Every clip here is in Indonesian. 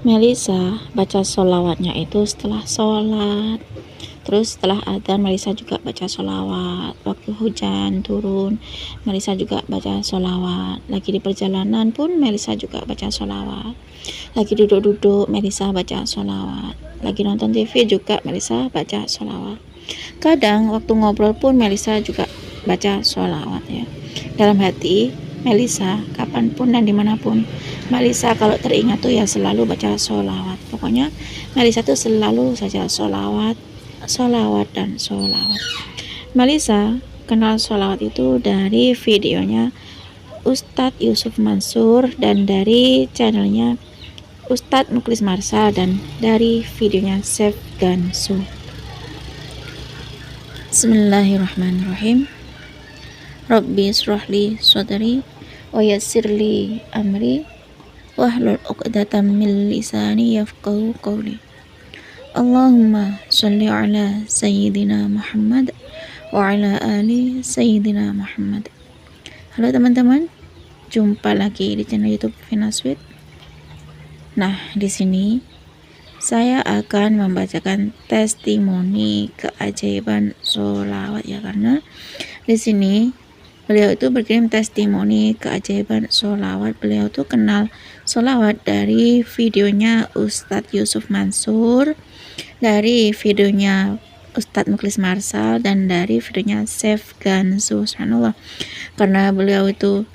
Melisa baca sholawatnya itu setelah sholat. Terus setelah adzan Melisa juga baca sholawat. Waktu hujan turun Melisa juga baca sholawat. Lagi di perjalanan pun Melisa juga baca sholawat. Lagi duduk-duduk Melisa baca sholawat. Lagi nonton TV juga Melisa baca sholawat. Kadang waktu ngobrol pun Melisa juga baca sholawat ya. Dalam hati Melisa kapanpun dan dimanapun, Melisa kalau teringat tuh ya selalu baca sholawat. Pokoknya Melisa tuh selalu saja sholawat dan sholawat. Melisa kenal sholawat itu dari videonya Ustadz Yusuf Mansur dan dari channelnya Ustadz Mukhlis Marsal dan dari videonya Chef Gansu. Bismillahirrahmanirrahim. Rabbi shrahli sadri wa yassirli amri wahlul 'uqdatam min lisani yafqahu qawli. Allahumma sholli ala sayyidina Muhammad wa ala ali sayyidina Muhammad. Halo teman-teman, jumpa lagi di channel YouTube Vina Sweet. Nah, di sini saya akan membacakan testimoni keajaiban sholawat ya, karena di sini beliau itu berkirim testimoni keajaiban sholawat. Beliau tuh kenal sholawat dari videonya Ustadz Yusuf Mansur, dari videonya Ustadz Mukhlis Marsal, dan dari videonya Chef Gansu. Subhanallah, karena beliau itu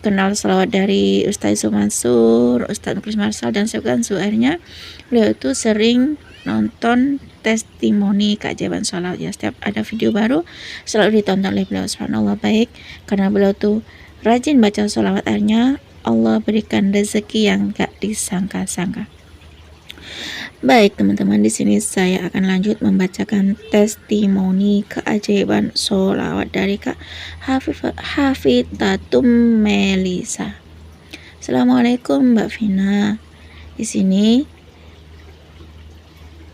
kenal sholawat dari Ustadz Yusuf Mansur, Ustadz Mukhlis Marsal, dan Chef Gansu, akhirnya beliau itu sering nonton testimoni keajaiban sholawat ya. Setiap ada video baru selalu ditonton oleh beliau. Subhanallah, baik karena beliau tuh rajin baca sholawat, akhirnya Allah berikan rezeki yang gak disangka-sangka. Baik teman-teman, di sini saya akan lanjut membacakan testimoni keajaiban sholawat dari Kak Hafidhatum Melisa. Assalamualaikum Mbak Vina. Di sini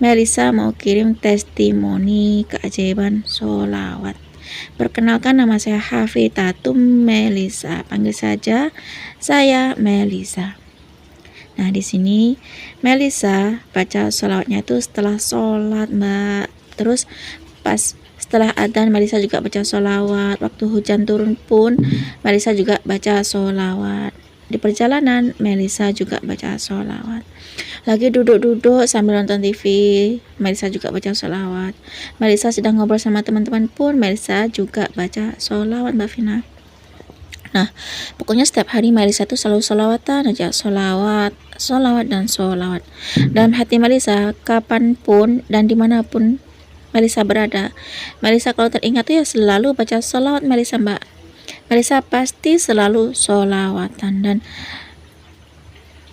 Melisa mau kirim testimoni keajaiban sholawat. Perkenalkan, nama saya Hafidhatum Melisa. Panggil saja saya Melisa. Nah, di sini Melisa baca sholawatnya itu setelah sholat, Mbak. Terus pas setelah adzan Melisa juga baca sholawat. Waktu hujan turun pun Melisa juga baca sholawat. Di perjalanan Melisa juga baca sholawat. Lagi duduk-duduk sambil nonton TV, Melisa juga baca sholawat. Melisa sedang ngobrol sama teman-teman pun Melisa juga baca sholawat, Mbak Vina. Nah, pokoknya setiap hari Melisa itu selalu sholawatan aja, sholawat dan sholawat. Dalam hati Melisa, kapanpun dan dimanapun Melisa berada, Melisa kalau teringat tuh ya selalu baca sholawat Melisa, Mbak. Melisa pasti selalu sholawatan, dan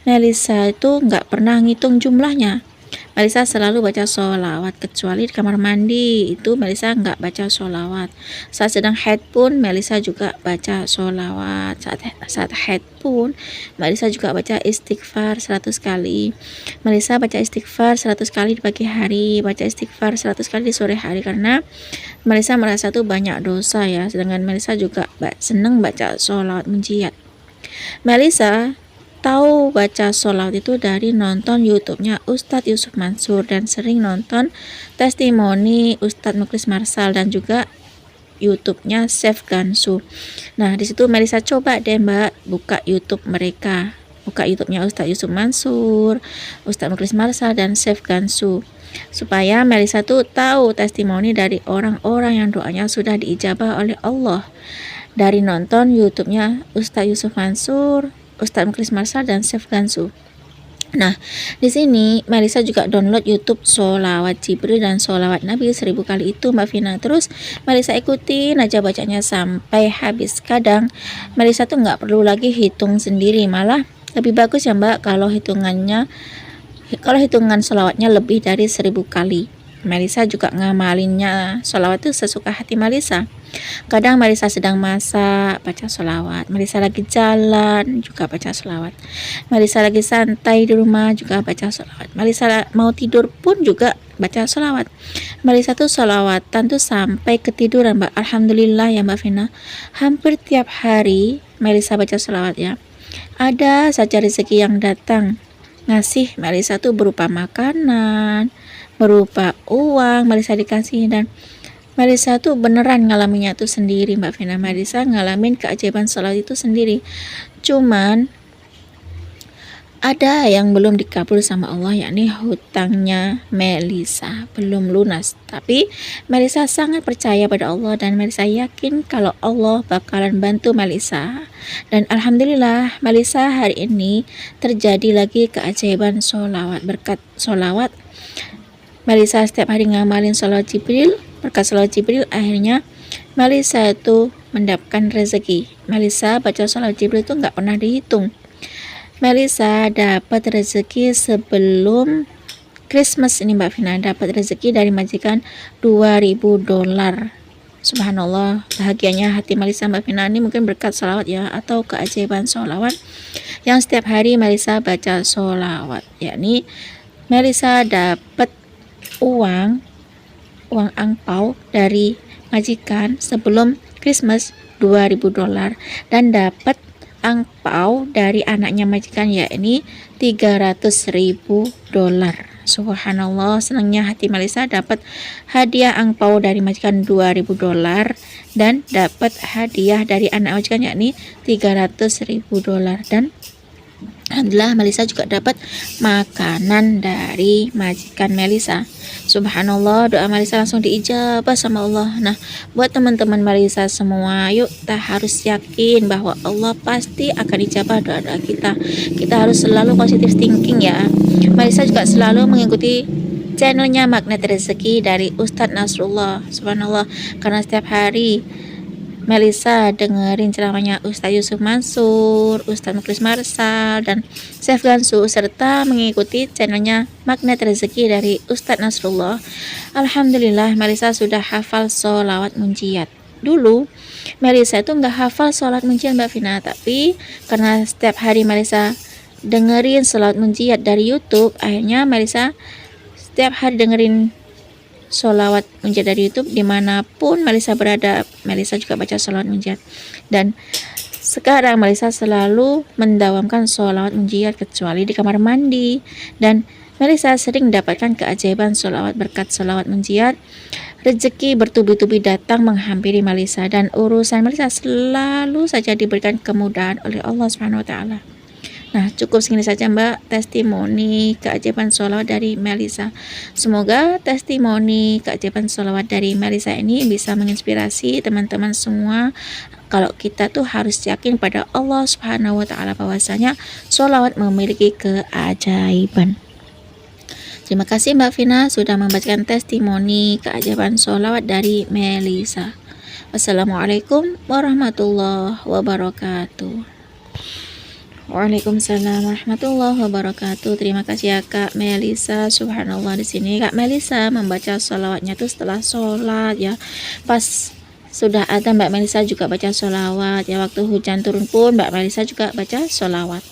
Melisa itu nggak pernah ngitung jumlahnya. Melisa selalu baca sholawat, kecuali di kamar mandi itu Melisa nggak baca sholawat. Saat sedang haid pun Melisa juga baca sholawat. Saat haid pun Melisa juga baca istighfar 100 kali. Melisa baca istighfar 100 kali di pagi hari, baca istighfar 100 kali di sore hari, karena Melisa merasa tuh banyak dosa ya. Sedangkan Melisa juga seneng baca sholawat munjiat. Melisa tahu baca sholawat itu dari nonton YouTube-nya Ustadz Yusuf Mansur dan sering nonton testimoni Ustadz Mukhlis Marsal dan juga YouTube-nya Chef Gansu. Nah, di situ Melisa coba deh, Mbak, buka YouTube mereka. Buka YouTube-nya Ustadz Yusuf Mansur, Ustadz Mukhlis Marsal, dan Chef Gansu, supaya Melisa tuh tahu testimoni dari orang-orang yang doanya sudah diijabah oleh Allah dari nonton YouTube-nya Ustadz Yusuf Mansur, Ustadz Mukhlis Marsal, dan Chef Gansu. Nah, di sini Melisa juga download YouTube sholawat Jibril dan sholawat Nabi 1000 kali itu, Mbak Vina. Terus Melisa ikutin aja bacanya sampai habis. Kadang Melisa tuh nggak perlu lagi hitung sendiri, malah lebih bagus ya, Mbak, kalau hitungan sholawatnya lebih dari 1000 kali. Melisa juga ngamalinnya sholawat itu sesuka hati Melisa. Kadang Melisa sedang masak, baca sholawat. Melisa lagi jalan, juga baca sholawat. Melisa lagi santai di rumah, juga baca sholawat. Melisa mau tidur pun juga baca sholawat. Melisa tuh sholawatan tuh sampai ketiduran, Mbak. Alhamdulillah ya, Mbak Vina. Hampir tiap hari Melisa baca sholawat ya. Ada saja rezeki yang datang ngasih Melisa tuh berupa makanan, berupa uang, Melisa dikasih. Dan Melisa tuh beneran ngalaminnya tuh sendiri, Mbak Vina. Melisa ngalamin keajaiban sholat itu sendiri. Cuman ada yang belum dikabul sama Allah, yakni hutangnya Melisa belum lunas. Tapi Melisa sangat percaya pada Allah dan Melisa yakin kalau Allah bakalan bantu Melisa. Dan alhamdulillah Melisa hari ini terjadi lagi keajaiban sholawat. Berkat sholawat Melisa setiap hari ngamalin sholawat Jibril. Berkat sholawat Jibril akhirnya Melisa itu mendapatkan rezeki. Melisa baca sholawat Jibril itu nggak pernah dihitung. Melisa dapat rezeki sebelum Christmas ini, Mbak Vina, dapat rezeki dari majikan $2.000. Subhanallah, bahagianya hati Melisa, Mbak Vina. Ini mungkin berkat sholawat ya, atau keajaiban sholawat yang setiap hari Melisa baca sholawat, yakni Melisa dapat uang angpau dari majikan sebelum Christmas $2.000 dan dapat angpau dari anaknya majikan, yakni $300.000. Subhanallah, senangnya hati Melisa dapat hadiah angpau dari majikan $2.000 dan dapat hadiah dari anak majikan, yakni $300.000. Dan alhamdulillah Melisa juga dapat makanan dari majikan Melisa. Subhanallah, doa Melisa langsung diijabah sama Allah. Nah, buat teman-teman Melisa semua, yuk kita harus yakin bahwa Allah pasti akan ijabah doa-doa kita. Kita harus selalu positive thinking ya. Melisa juga selalu mengikuti channelnya Magnet Rezeki dari Ustadz Nasrullah. Subhanallah, karena setiap hari Melisa dengerin ceramahnya Ustadz Yusuf Mansur, Ustadz Mukhlis Marsal, dan Chef Gansu, serta mengikuti channelnya Magnet Rezeki dari Ustadz Nasrullah. Alhamdulillah Melisa sudah hafal sholawat munjiat. Dulu Melisa itu nggak hafal sholawat munjiat, Mbak Vina, tapi karena setiap hari Melisa dengerin sholawat munjiat dari YouTube, akhirnya Melisa setiap hari dengerin sholawat munjiat dari YouTube. Dimanapun Melisa berada, Melisa juga baca sholawat munjiat. Dan sekarang Melisa selalu mendawamkan sholawat munjiat kecuali di kamar mandi. Dan Melisa sering mendapatkan keajaiban sholawat. Berkat sholawat munjiat, rezeki bertubi-tubi datang menghampiri Melisa dan urusan Melisa selalu saja diberikan kemudahan oleh Allah Subhanahu wa taala. Nah, cukup segini saja Mbak testimoni keajaiban sholawat dari Melisa. Semoga testimoni keajaiban sholawat dari Melisa ini bisa menginspirasi teman-teman semua. Kalau kita tuh harus yakin pada Allah Subhanahu wa taala bahwasanya sholawat memiliki keajaiban. Terima kasih Mbak Vina sudah membacakan testimoni keajaiban sholawat dari Melisa. Wassalamualaikum warahmatullahi wabarakatuh. Waalaikumsalam warahmatullahi wabarakatuh. Terima kasih ya Kak Melisa. Subhanallah, di sini Kak Melisa membaca sholawatnya tuh setelah sholat ya. Pas sudah ada Mbak Melisa juga baca sholawat ya. Waktu hujan turun pun Mbak Melisa juga baca sholawat.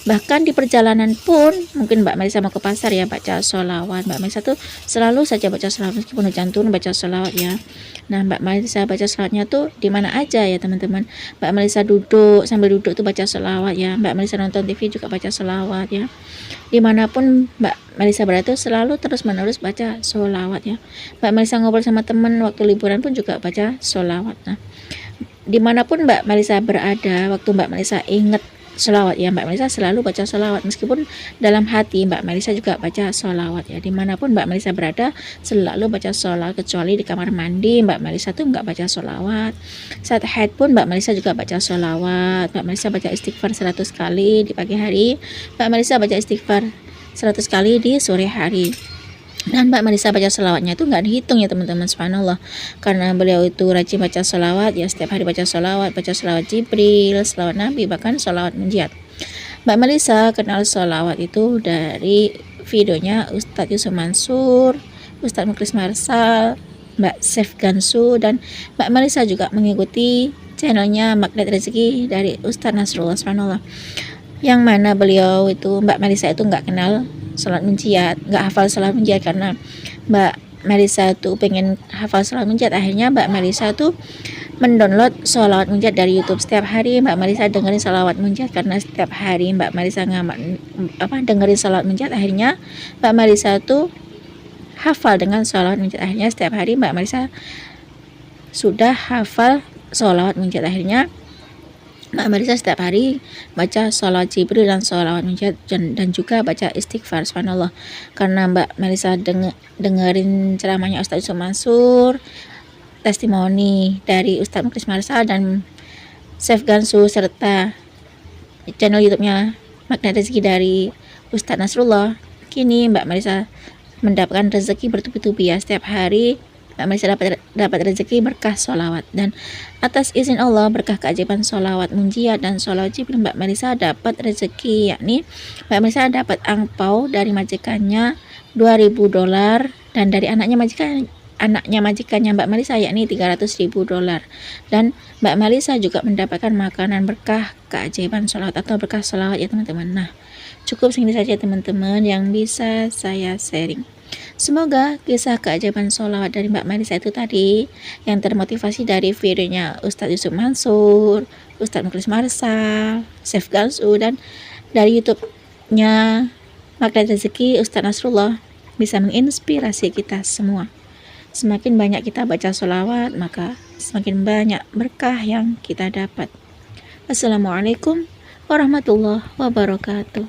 Bahkan di perjalanan pun mungkin Mbak Melisa mau ke pasar ya, baca sholawat. Mbak Melisa tuh selalu saja baca sholawat meskipun hujan turun, baca sholawat ya. Nah, Mbak Melisa baca sholawatnya tuh di mana aja ya teman-teman. Mbak Melisa duduk, sambil duduk tuh baca sholawat ya. Mbak Melisa nonton TV juga baca sholawat ya. Dimanapun Mbak Melisa berada tuh selalu terus menerus baca sholawat ya. Mbak Melisa ngobrol sama teman waktu liburan pun juga baca sholawat. Nah, dimanapun Mbak Melisa berada, waktu Mbak Melisa ingat sholawat ya, Mbak Melisa selalu baca sholawat. Meskipun dalam hati Mbak Melisa juga baca sholawat ya. Dimanapun Mbak Melisa berada selalu baca sholawat, kecuali di kamar mandi Mbak Melisa tuh nggak baca sholawat. Saat haid pun Mbak Melisa juga baca sholawat. Mbak Melisa baca istighfar 100 kali di pagi hari, Mbak Melisa baca istighfar 100 kali di sore hari. Dan Mbak Melisa baca sholawatnya itu nggak dihitung ya teman-teman. Subhanallah, karena beliau itu rajin baca sholawat ya, setiap hari baca sholawat Jibril, sholawat Nabi, bahkan sholawat munjiat. Mbak Melisa kenal sholawat itu dari videonya Ustadz Yusuf Mansur, Ustadz Mukhlis Marsal, Mbak Chef Gansu, dan Mbak Melisa juga mengikuti channelnya Magnet Rezeki dari Ustadz Nasrullah. Subhanallah, yang mana beliau itu, Mbak Melisa itu nggak kenal sholat munjiat, nggak hafal sholat munjiat. Karena Mbak Melisa tuh pengen hafal sholat munjiat, akhirnya Mbak Melisa tuh mendownload sholawat munjat dari YouTube. Setiap hari Mbak Melisa dengerin sholawat munjat, karena setiap hari Mbak Melisa dengerin sholawat munjat, akhirnya Mbak Melisa tuh hafal dengan sholawat munjat. Akhirnya setiap hari Mbak Melisa sudah hafal sholawat munjat. Akhirnya Mbak Melisa setiap hari baca sholawat Jibril dan sholawat munjat, dan juga baca istighfar. Subhanallah, karena Mbak Melisa dengerin ceramahnya Ustadz Yusuf Mansur, testimoni dari Ustadz Mukhlis Marsal dan Chef Gansu, serta channel YouTube-nya Magnet Rezeki dari Ustadz Nasrullah. Kini Mbak Melisa mendapatkan rezeki bertubi-tubi ya. Setiap hari Mbak Melisa dapat rezeki berkah sholawat, dan atas izin Allah, berkah keajaiban sholawat munjiat dan sholawat Jibril, Mbak Melisa dapat rezeki, yakni Mbak Melisa dapat angpau dari majikannya $2.000, dan dari anaknya majikannya Mbak Melisa, yakni $300.000. Dan Mbak Melisa juga mendapatkan makanan berkah keajaiban sholawat atau berkah sholawat ya teman-teman. Nah, cukup segini saja teman-teman yang bisa saya sharing. Semoga kisah keajaiban sholawat dari Mbak Melisa itu tadi, yang termotivasi dari videonya Ustadz Yusuf Mansur, Ustadz Mukhlis Marsal, Chef Gansu, dan dari YouTube-nya Magnet Rezeki Ustadz Nasrullah, bisa menginspirasi kita semua. Semakin banyak kita baca sholawat, maka semakin banyak berkah yang kita dapat. Assalamualaikum warahmatullahi wabarakatuh.